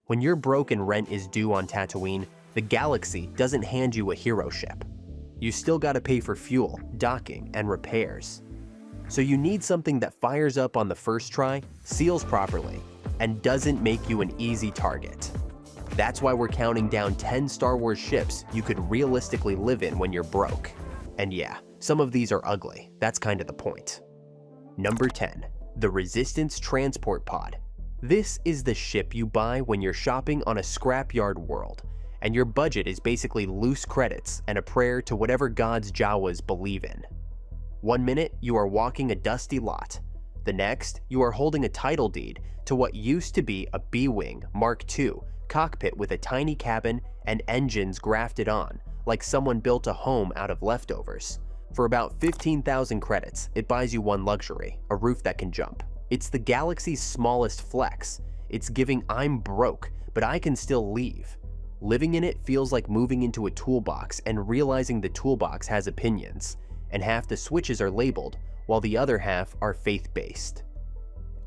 When you're broke and rent is due on Tatooine, the galaxy doesn't hand you a hero ship. You still gotta pay for fuel, docking, and repairs. So you need something that fires up on the first try, seals properly, and doesn't make you an easy target. That's why we're counting down 10 Star Wars ships you could realistically live in when you're broke. And yeah, some of these are ugly, that's kind of the point. Number 10. The Resistance Transport Pod. This is the ship you buy when you're shopping on a scrapyard world, and your budget is basically loose credits and a prayer to whatever gods Jawas believe in. One minute, you are walking a dusty lot. The next, you are holding a title deed to what used to be a B-Wing Mark II cockpit with a tiny cabin and engines grafted on, like someone built a home out of leftovers. For about 15,000 credits, it buys you one luxury, a roof that can jump. It's the galaxy's smallest flex. It's giving I'm broke, but I can still leave. Living in it feels like moving into a toolbox and realizing the toolbox has opinions, and half the switches are labeled, while the other half are faith-based.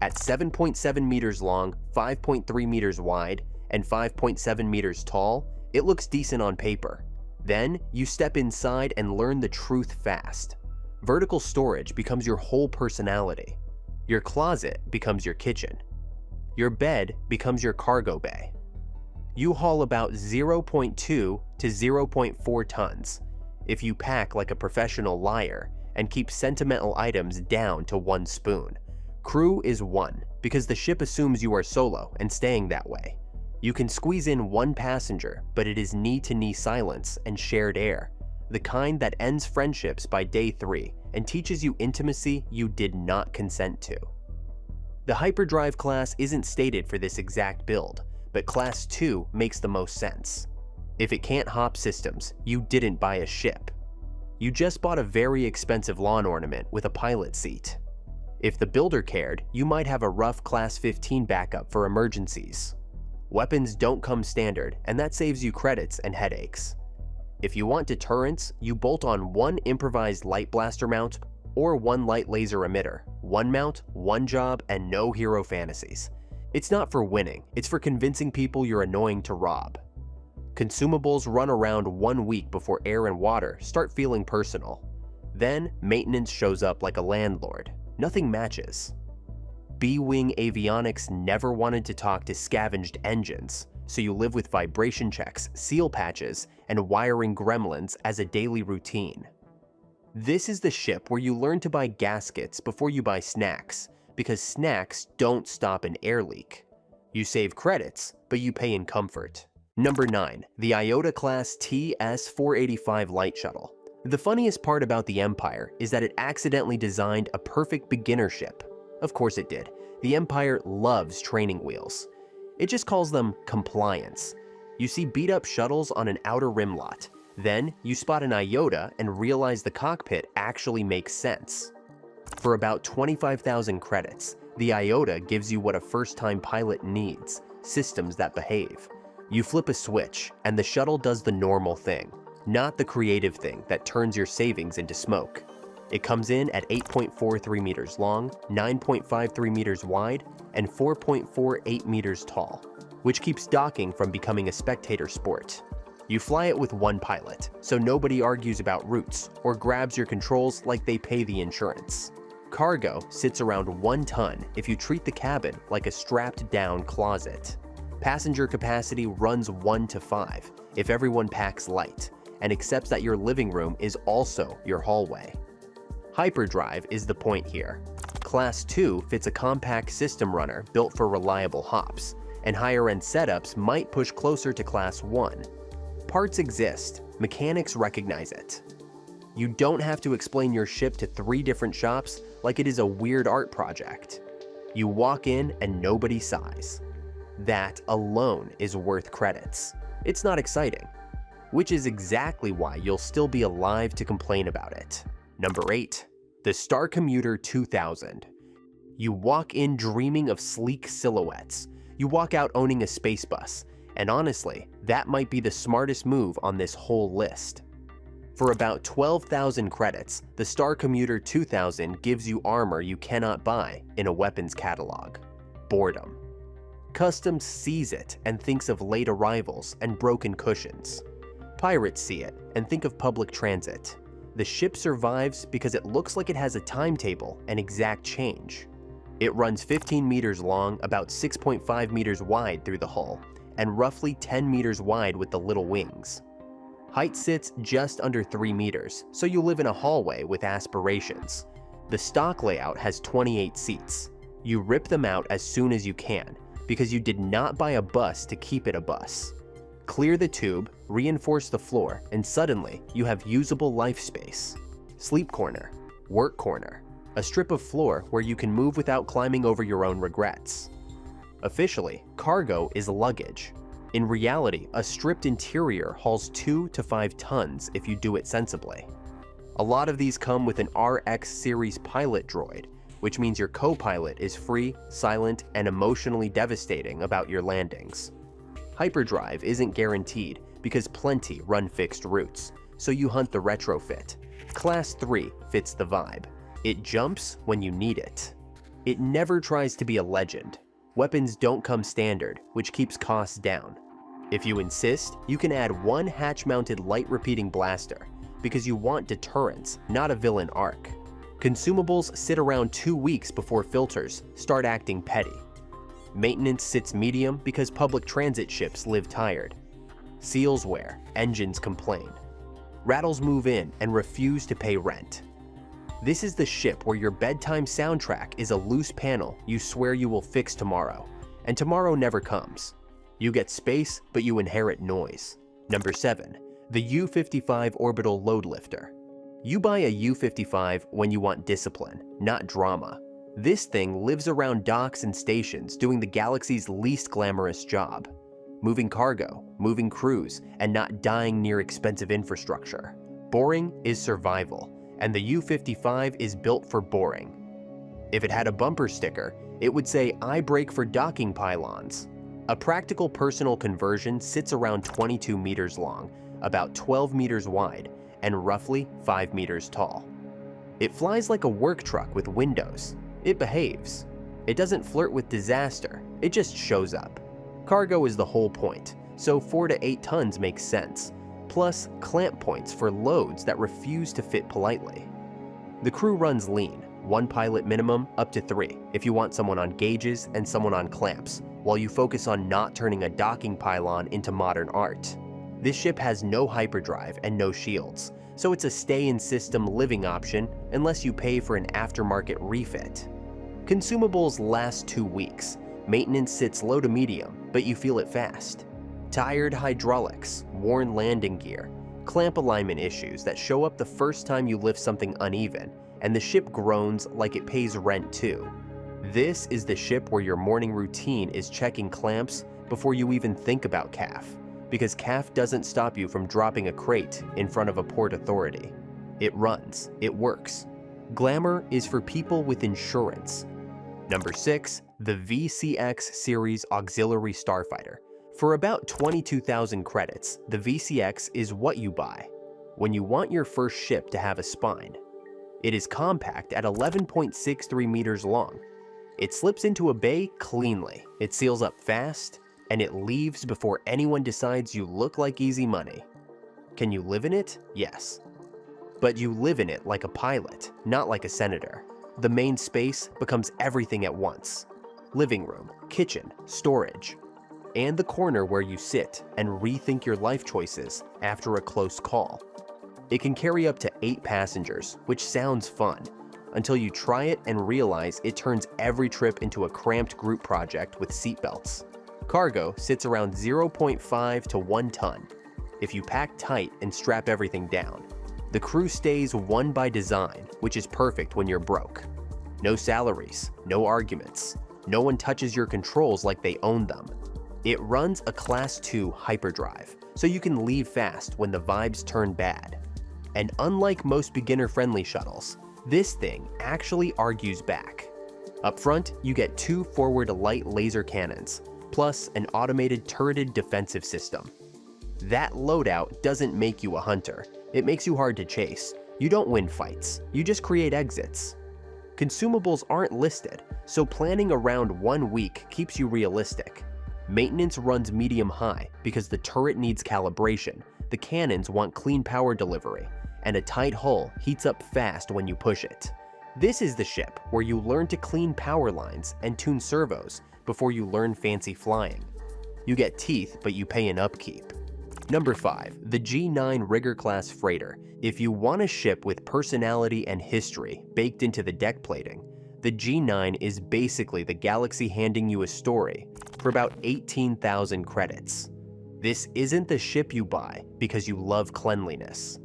At 7.7 meters long, 5.3 meters wide, and 5.7 meters tall, it looks decent on paper. Then, you step inside and learn the truth fast. Vertical storage becomes your whole personality. Your closet becomes your kitchen. Your bed becomes your cargo bay. You haul about 0.2 to 0.4 tons if you pack like a professional liar and keep sentimental items down to 1 spoon. Crew is 1 because the ship assumes you are solo and staying that way. You can squeeze in 1 passenger, but it is knee-to-knee silence and shared air, the kind that ends friendships by day 3 and teaches you intimacy you did not consent to. The hyperdrive class isn't stated for this exact build, but class 2 makes the most sense. If it can't hop systems, you didn't buy a ship. You just bought a very expensive lawn ornament with a pilot seat. If the builder cared, you might have a rough class 15 backup for emergencies. Weapons don't come standard, and that saves you credits and headaches. If you want deterrence, you bolt on 1 improvised light blaster mount or 1 light laser emitter. 1 mount, 1 job, and no hero fantasies. It's not for winning, it's for convincing people you're annoying to rob. Consumables run around 1 week before air and water start feeling personal. Then, maintenance shows up like a landlord. Nothing matches. B-Wing Avionics never wanted to talk to scavenged engines, so you live with vibration checks, seal patches, and wiring gremlins as a daily routine. This is the ship where you learn to buy gaskets before you buy snacks, because snacks don't stop an air leak. You save credits, but you pay in comfort. Number 9. The Iota-class TS-485 Light Shuttle. The funniest part about the Empire is that it accidentally designed a perfect beginner ship. Of course it did. The Empire loves training wheels. It just calls them compliance. You see beat-up shuttles on an outer rim lot. Then, you spot an Iota and realize the cockpit actually makes sense. For about 25,000 credits, the Iota gives you what a first-time pilot needs: systems that behave. You flip a switch, and the shuttle does the normal thing, not the creative thing that turns your savings into smoke. It comes in at 8.43 meters long, 9.53 meters wide, and 4.48 meters tall, which keeps docking from becoming a spectator sport. You fly it with 1 pilot, so nobody argues about routes or grabs your controls like they pay the insurance. Cargo sits around 1 ton if you treat the cabin like a strapped-down closet. Passenger capacity runs 1 to 5 if everyone packs light and accepts that your living room is also your hallway. Hyperdrive is the point here. Class 2 fits a compact system runner built for reliable hops, and higher-end setups might push closer to Class 1. Parts exist, mechanics recognize it. You don't have to explain your ship to 3 different shops like it is a weird art project. You walk in and nobody sighs. That alone is worth credits. It's not exciting, which is exactly why you'll still be alive to complain about it. Number 8. The Star Commuter 2000. You walk in dreaming of sleek silhouettes. You walk out owning a space bus, and honestly, that might be the smartest move on this whole list. For about 12,000 credits, the Star Commuter 2000 gives you armor you cannot buy in a weapons catalog: boredom. Customs sees it and thinks of late arrivals and broken cushions. Pirates see it and think of public transit. The ship survives because it looks like it has a timetable and exact change. It runs 15 meters long, about 6.5 meters wide through the hull, and roughly 10 meters wide with the little wings. Height sits just under 3 meters, so you live in a hallway with aspirations. The stock layout has 28 seats. You rip them out as soon as you can, because you did not buy a bus to keep it a bus. Clear the tube, reinforce the floor, and suddenly you have usable life space. Sleep corner, work corner, a strip of floor where you can move without climbing over your own regrets. Officially, cargo is luggage. In reality, a stripped interior hauls 2 to 5 tons if you do it sensibly. A lot of these come with an RX series pilot droid, which means your co-pilot is free, silent, and emotionally devastating about your landings. Hyperdrive isn't guaranteed because plenty run fixed routes, so you hunt the retrofit. Class 3 fits the vibe. It jumps when you need it. It never tries to be a legend. Weapons don't come standard, which keeps costs down. If you insist, you can add one hatch-mounted light repeating blaster, because you want deterrence, not a villain arc. Consumables sit around 2 weeks before filters start acting petty. Maintenance sits medium because public transit ships live tired. Seals wear, engines complain. Rattles move in and refuse to pay rent. This is the ship where your bedtime soundtrack is a loose panel you swear you will fix tomorrow, and tomorrow never comes. You get space, but you inherit noise. Number 7. The U-55 Orbital Load Lifter. You buy a U-55 when you want discipline, not drama. This thing lives around docks and stations doing the galaxy's least glamorous job. Moving cargo, moving crews, and not dying near expensive infrastructure. Boring is survival, and the U-55 is built for boring. If it had a bumper sticker, it would say, "I brake for docking pylons." A practical personal conversion sits around 22 meters long, about 12 meters wide, and roughly 5 meters tall. It flies like a work truck with windows. It behaves. It doesn't flirt with disaster, it just shows up. Cargo is the whole point, so 4 to 8 tons makes sense, plus clamp points for loads that refuse to fit politely. The crew runs lean, 1 pilot minimum up to 3 if you want someone on gauges and someone on clamps, while you focus on not turning a docking pylon into modern art. This ship has no hyperdrive and no shields, so it's a stay-in-system living option unless you pay for an aftermarket refit. Consumables last 2 weeks. Maintenance sits low to medium, but you feel it fast. Tired hydraulics, worn landing gear, clamp alignment issues that show up the first time you lift something uneven, and the ship groans like it pays rent too. This is the ship where your morning routine is checking clamps before you even think about CAF, because CAF doesn't stop you from dropping a crate in front of a port authority. It runs, it works. Glamour is for people with insurance. Number 6, the VCX Series Auxiliary Starfighter. For about 22,000 credits, the VCX is what you buy when you want your first ship to have a spine. It is compact at 11.63 meters long. It slips into a bay cleanly, it seals up fast, and it leaves before anyone decides you look like easy money. Can you live in it? Yes. But you live in it like a pilot, not like a senator. The main space becomes everything at once. Living room, kitchen, storage, and the corner where you sit and rethink your life choices after a close call. It can carry up to 8 passengers, which sounds fun, until you try it and realize it turns every trip into a cramped group project with seatbelts. Cargo sits around 0.5 to 1 ton if you pack tight and strap everything down. The crew stays one by design, which is perfect when you're broke. No salaries, no arguments. No one touches your controls like they own them. It runs a Class 2 hyperdrive, so you can leave fast when the vibes turn bad. And unlike most beginner-friendly shuttles, this thing actually argues back. Up front, you get 2 forward light laser cannons, plus an automated turreted defensive system. That loadout doesn't make you a hunter. It makes you hard to chase. You don't win fights, you just create exits. Consumables aren't listed, so planning around 1 week keeps you realistic. Maintenance runs medium-high because the turret needs calibration, the cannons want clean power delivery, and a tight hull heats up fast when you push it. This is the ship where you learn to clean power lines and tune servos before you learn fancy flying. You get teeth, but you pay an upkeep. Number 5. The G9 Rigger-class freighter. If you want a ship with personality and history baked into the deck plating, the G9 is basically the galaxy handing you a story for about 18,000 credits. This isn't the ship you buy because you love cleanliness.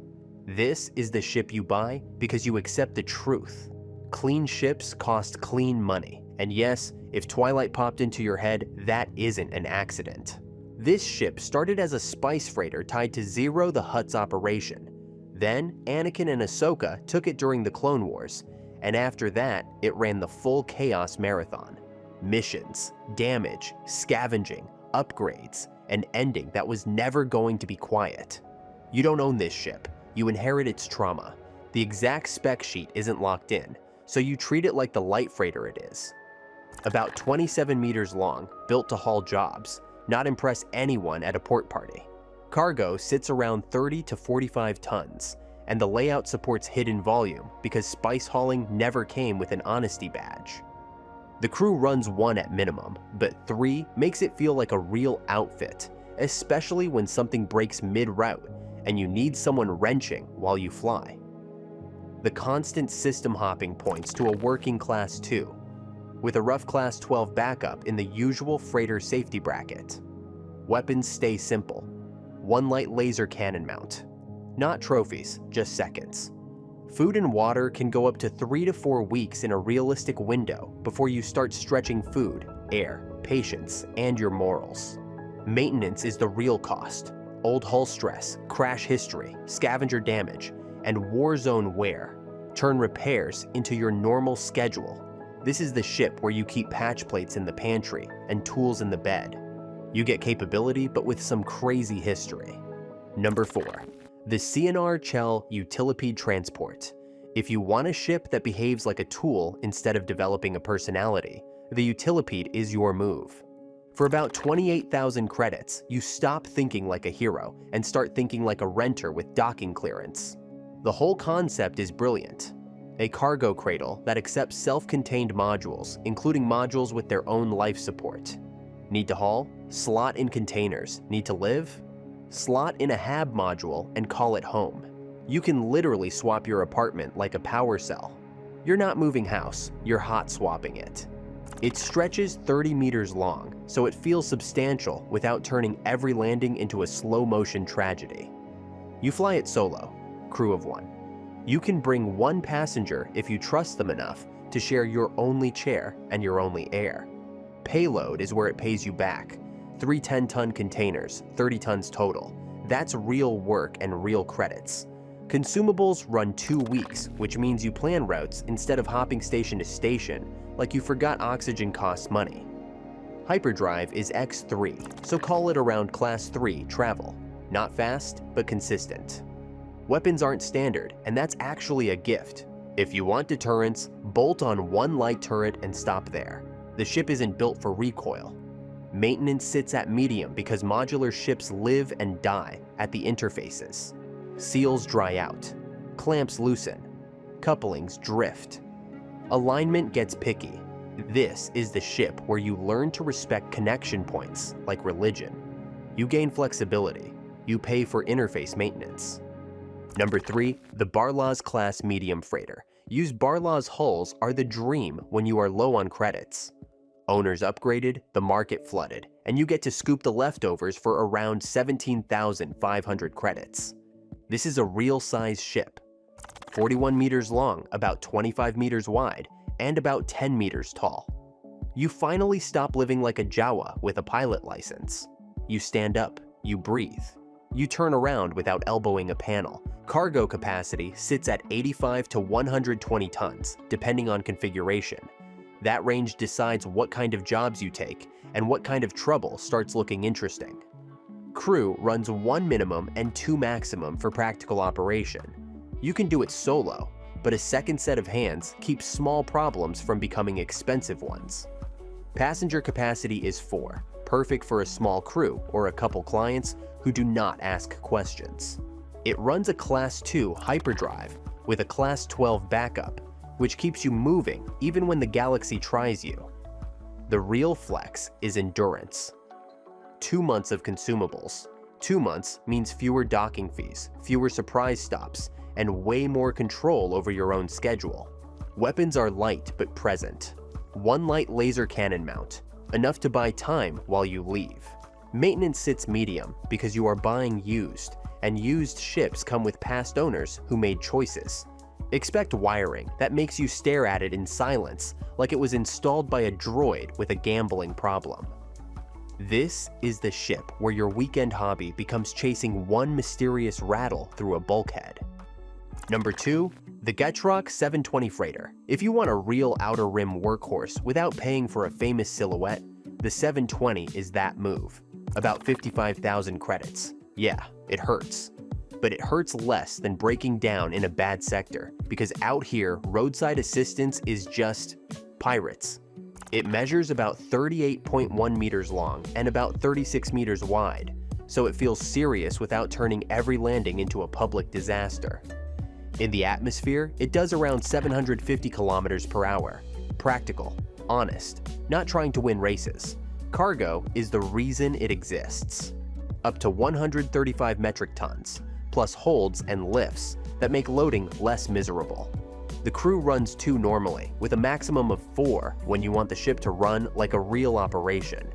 This is the ship you buy because you accept the truth. Clean ships cost clean money, and yes, if Twilight popped into your head, that isn't an accident. This ship started as a spice freighter tied to Zero the Hutt's operation. Then, Anakin and Ahsoka took it during the Clone Wars, and after that, it ran the full Chaos Marathon. Missions, damage, scavenging, upgrades, an ending that was never going to be quiet. You don't own this ship, you inherit its trauma. The exact spec sheet isn't locked in, so you treat it like the light freighter it is. About 27 meters long, built to haul jobs, not impress anyone at a port party. Cargo sits around 30 to 45 tons, and the layout supports hidden volume because spice hauling never came with an honesty badge. The crew runs 1 at minimum, but 3 makes it feel like a real outfit, especially when something breaks mid-route and you need someone wrenching while you fly. The constant system hopping points to a working Class 2, with a rough Class 12 backup in the usual freighter safety bracket. Weapons stay simple. 1 light laser cannon mount. Not trophies, just seconds. Food and water can go up to 3 to 4 weeks in a realistic window before you start stretching food, air, patience, and your morals. Maintenance is the real cost. Old hull stress, crash history, scavenger damage, and war zone wear turn repairs into your normal schedule. This is the ship where you keep patch plates in the pantry and tools in the bed. You get capability, but with some crazy history. Number 4. The CNR Chell Utilipede Transport. If you want a ship that behaves like a tool instead of developing a personality, the Utilipede is your move. For about 28,000 credits, you stop thinking like a hero and start thinking like a renter with docking clearance. The whole concept is brilliant. A cargo cradle that accepts self-contained modules, including modules with their own life support. Need to haul? Slot in containers. Need to live? Slot in a HAB module and call it home. You can literally swap your apartment like a power cell. You're not moving house, you're hot swapping it. It stretches 30 meters long, so it feels substantial without turning every landing into a slow-motion tragedy. You fly it solo, crew of 1. You can bring 1 passenger if you trust them enough to share your only chair and your only air. Payload is where it pays you back. 3 10-ton containers, 30 tons total. That's real work and real credits. Consumables run 2 weeks, which means you plan routes instead of hopping station to station, like you forgot oxygen costs money. Hyperdrive is X3, so call it around Class 3 travel. Not fast, but consistent. Weapons aren't standard, and that's actually a gift. If you want deterrence, bolt on 1 light turret and stop there. The ship isn't built for recoil. Maintenance sits at medium because modular ships live and die at the interfaces. Seals dry out. Clamps loosen. Couplings drift. Alignment gets picky. This is the ship where you learn to respect connection points like religion. You gain flexibility. You pay for interface maintenance. Number 3, the Barlaz class medium freighter. Used Barlaz hulls are the dream when you are low on credits. Owners upgraded, the market flooded, and you get to scoop the leftovers for around 17,500 credits. This is a real-size ship. 41 meters long, about 25 meters wide, and about 10 meters tall. You finally stop living like a Jawa with a pilot license. You stand up, you breathe. You turn around without elbowing a panel. Cargo capacity sits at 85 to 120 tons, depending on configuration. That range decides what kind of jobs you take and what kind of trouble starts looking interesting. Crew runs 1 minimum and 2 maximum for practical operation. You can do it solo, but a second set of hands keeps small problems from becoming expensive ones. Passenger capacity is 4, perfect for a small crew or a couple clients who do not ask questions. It runs a Class 2 hyperdrive with a Class 12 backup, which keeps you moving even when the Galaxy tries you. The real flex is endurance. 2 months of consumables. 2 months means fewer docking fees, fewer surprise stops, and way more control over your own schedule. Weapons are light but present. 1 light laser cannon mount, enough to buy time while you leave. Maintenance sits medium because you are buying used, and used ships come with past owners who made choices. Expect wiring that makes you stare at it in silence like it was installed by a droid with a gambling problem. This is the ship where your weekend hobby becomes chasing one mysterious rattle through a bulkhead. Number 2, the Getrock 720 Freighter. If you want a real outer rim workhorse without paying for a famous silhouette, the 720 is that move. About 55,000 credits. Yeah, it hurts. But it hurts less than breaking down in a bad sector, because out here, roadside assistance is just pirates. It measures about 38.1 meters long and about 36 meters wide, so it feels serious without turning every landing into a public disaster. In the atmosphere, it does around 750 kilometers per hour. Practical, honest, not trying to win races. Cargo is the reason it exists. Up to 135 metric tons, plus holds and lifts that make loading less miserable. The crew runs 2 normally, with a maximum of 4 when you want the ship to run like a real operation.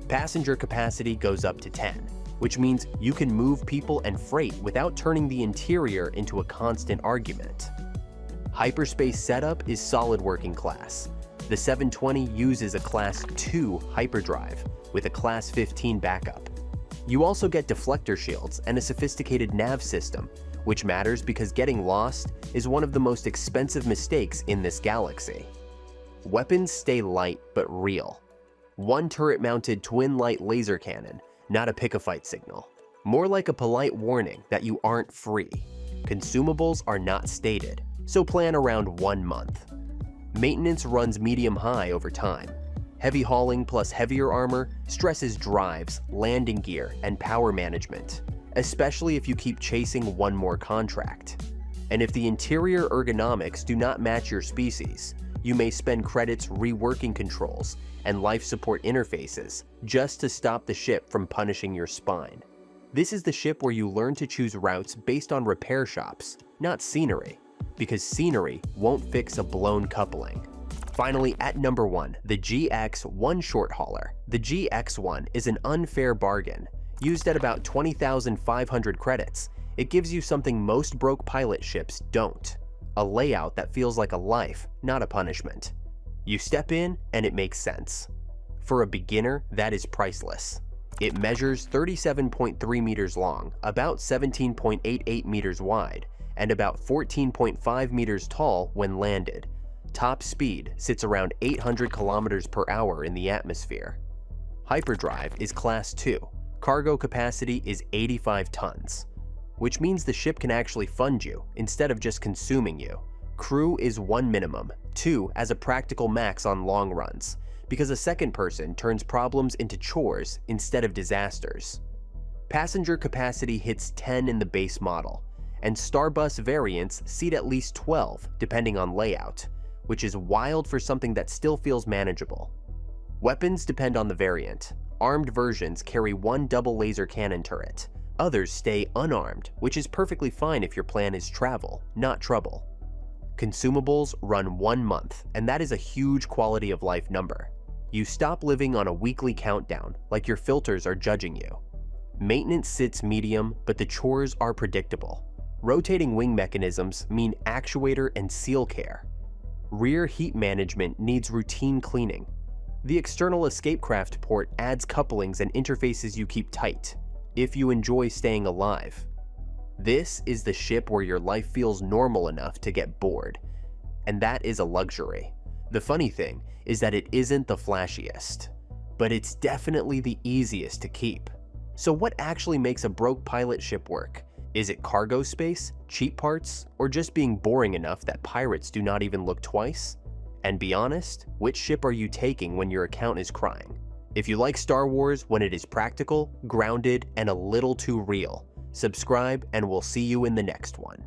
Passenger capacity goes up to 10, which means you can move people and freight without turning the interior into a constant argument. Hyperspace setup is solid working class. The 720 uses a Class 2 hyperdrive with a Class 15 backup. You also get deflector shields and a sophisticated nav system, which matters because getting lost is one of the most expensive mistakes in this galaxy. Weapons stay light but real. 1 turret-mounted twin-light laser cannon, not a pick-a-fight signal. More like a polite warning that you aren't free. Consumables are not stated, so plan around 1 month. Maintenance runs medium-high over time. Heavy hauling plus heavier armor stresses drives, landing gear, and power management, especially if you keep chasing one more contract. And if the interior ergonomics do not match your species, you may spend credits reworking controls and life support interfaces just to stop the ship from punishing your spine. This is the ship where you learn to choose routes based on repair shops, not scenery, because scenery won't fix a blown coupling. Finally, at number 1, the GX-1 short hauler. The GX-1 is an unfair bargain. Used at about 20,500 credits, it gives you something most broke pilot ships don't. A layout that feels like a life, not a punishment. You step in and it makes sense. For a beginner, that is priceless. It measures 37.3 meters long, about 17.88 meters wide, and about 14.5 meters tall when landed. Top speed sits around 800 kilometers per hour in the atmosphere. Hyperdrive is Class 2. Cargo capacity is 85 tons, which means the ship can actually fund you instead of just consuming you. Crew is 1 minimum, 2 as a practical max on long runs, because a second person turns problems into chores instead of disasters. Passenger capacity hits 10 in the base model, and Starbus variants seat at least 12 depending on layout, which is wild for something that still feels manageable. Weapons depend on the variant. Armed versions carry 1 double laser cannon turret. Others stay unarmed, which is perfectly fine if your plan is travel, not trouble. Consumables run 1 month, and that is a huge quality of life number. You stop living on a weekly countdown like your filters are judging you. Maintenance sits medium, but the chores are predictable. Rotating wing mechanisms mean actuator and seal care. Rear heat management needs routine cleaning. The external escape craft port adds couplings and interfaces you keep tight, if you enjoy staying alive. This is the ship where your life feels normal enough to get bored, and that is a luxury. The funny thing is that it isn't the flashiest, but it's definitely the easiest to keep. So what actually makes a broke pilot ship work? Is it cargo space, cheap parts, or just being boring enough that pirates do not even look twice? And be honest, which ship are you taking when your account is crying? If you like Star Wars when it is practical, grounded, and a little too real, subscribe and we'll see you in the next one.